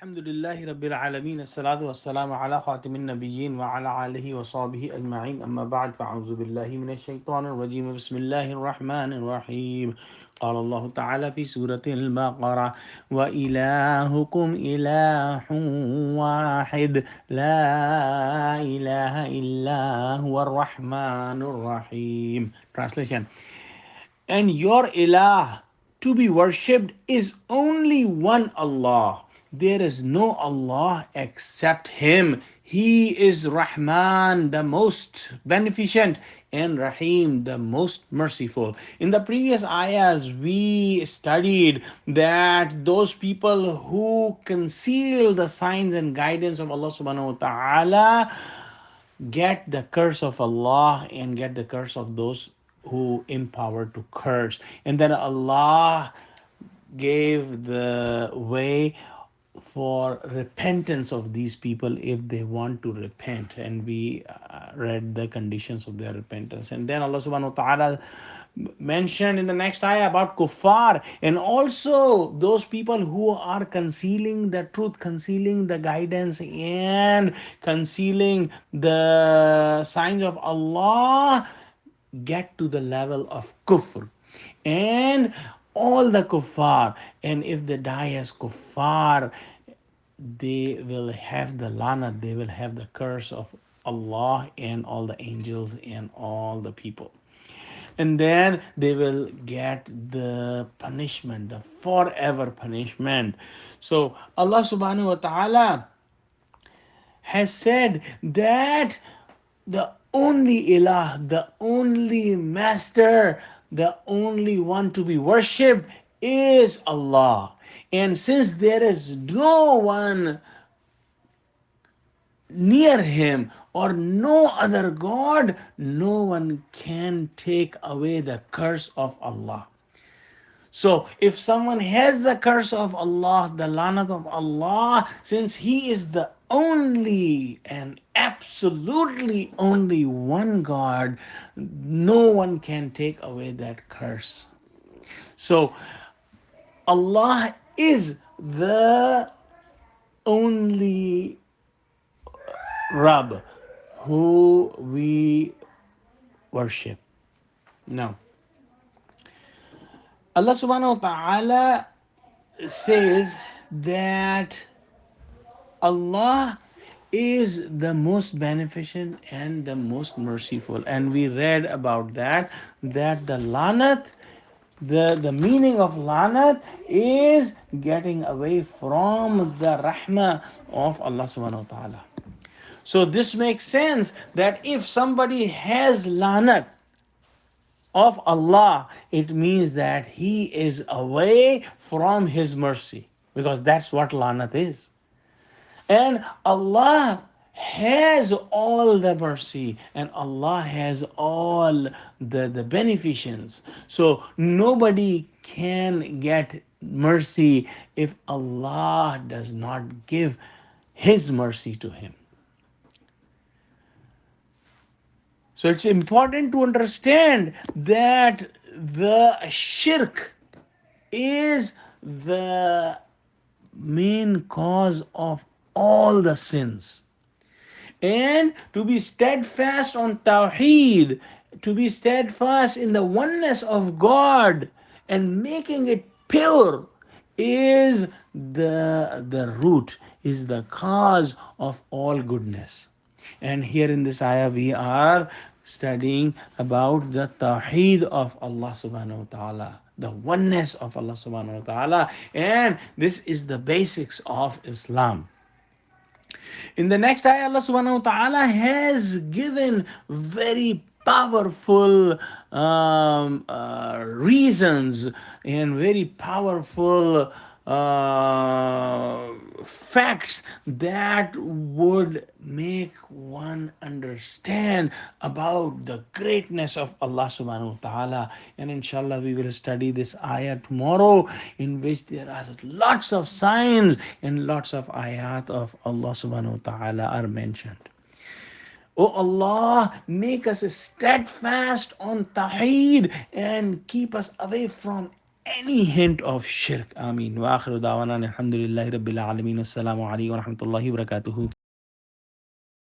الحمد لله رب العالمين الصلاة والسلام على خاتم النبيين وعلى آله وصحبه أجمعين أما بعد فأعوذ بالله من الشيطان الرجيم بسم الله الرحمن الرحيم قال الله تعالى في سورة البقرة وإلهكم إله واحد لا إله إلا هو الرحمن الرحيم. Translation: and your ilah to be worshipped is only one Allah. There is no Allah except Him. He is Rahman, the most beneficent, and Rahim, the most merciful. In the previous ayahs, we studied that those people who conceal the signs and guidance of Allah subhanahu wa ta'ala get the curse of Allah and get the curse of those who empowered to curse. And then Allah gave the way for repentance of these people if they want to repent, and we read the conditions of their repentance. And then Allah subhanahu wa ta'ala mentioned in the next ayah about kuffar and also those people who are concealing the truth, concealing the guidance, and concealing the signs of Allah get to the level of kufr. And all the kuffar, and if they die as kuffar, they will have the lana, they will have the curse of Allah and all the angels and all the people. And then they will get the punishment, the forever punishment. So Allah subhanahu wa ta'ala has said that the only ilah, the only master, the only one to be worshipped is Allah. And since there is no one near him or no other God, no one can take away the curse of Allah. So if someone has the curse of Allah, the lanat of Allah, since He is the only and absolutely only one God, no one can take away that curse. So Allah is the only Rabb who we worship. Now, Allah subhanahu wa ta'ala says that Allah is the most beneficent and the most merciful. And we read about that the lanat, the meaning of lanat is getting away from the rahmah of Allah subhanahu wa ta'ala. So this makes sense that if somebody has lanat of Allah, it means that he is away from His mercy, because that's what lanat is. And Allah has all the mercy and Allah has all the beneficence. So nobody can get mercy if Allah does not give His mercy to him. So it's important to understand that the shirk is the main cause of all the sins. And to be steadfast on Tawheed, to be steadfast in the oneness of God and making it pure is the root, is the cause of all goodness. And here in this ayah, we are studying about the Tawheed of Allah subhanahu wa ta'ala, the oneness of Allah subhanahu wa ta'ala, and this is the basics of Islam. In the next ayah, Allah subhanahu wa ta'ala has given very powerful reasons and very powerful facts that would make one understand about the greatness of Allah subhanahu wa ta'ala. And inshallah we will study this ayah tomorrow, in which there are lots of signs and lots of ayat of Allah subhanahu wa ta'ala are mentioned. Oh Allah, make us steadfast on Tawheed and keep us away from any hint of shirk. Ameen. Wa akhiru da'wana alhamdulillahi rabbil alameen. Assalamu alaikum wa rahmatullahi wa barakatuhu.